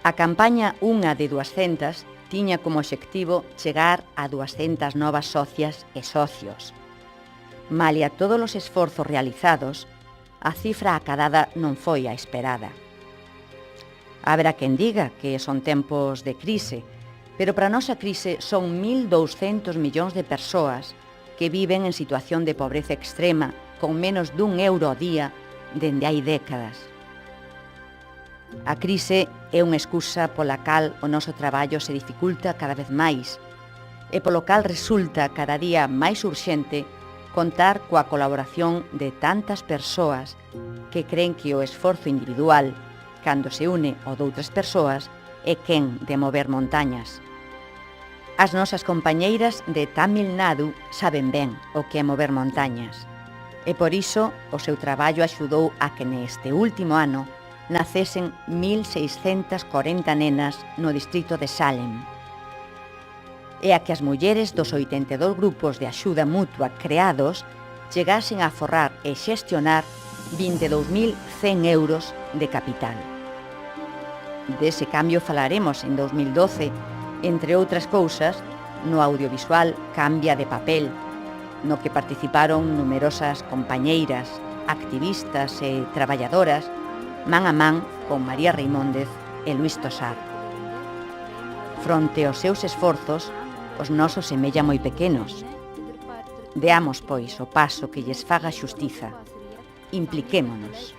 A campaña Unha de 200 tiña como obxectivo chegar a 200 novas socias e socios. Malia todos os esforzos realizados, a cifra acadada non foi a esperada. Haberá quen diga que son tempos de crise, pero para a nosa crise son 1.200 millóns de persoas que viven en situación de pobreza extrema con menos d'1 euro ao día dende hai décadas. A crise é unha excusa pola cal o noso traballo se dificulta cada vez máis e polo cal resulta cada día máis urxente contar coa colaboración de tantas persoas que creen que o esforzo individual, cando se une ao doutras persoas, é quen de mover montañas. As nosas compañeiras de Tamil Nadu saben ben o que é mover montañas e por iso o seu traballo axudou a que neste último ano nacesen 1.640 nenas no distrito de Salem e a que as mulleres dos 82 grupos de axuda mutua creados chegasen a aforrar e xestionar 22.100 euros de capital. Dese cambio falaremos en 2012, entre outras cousas, no audiovisual Cambia de papel, no que participaron numerosas compañeiras, activistas e traballadoras, man a man con María Reimóndez e Luís Tosar. Fronte aos seus esforzos, os nosos semellan moi pequenos. Veamos, pois, o paso que lles faga xustiza. Impliquémonos.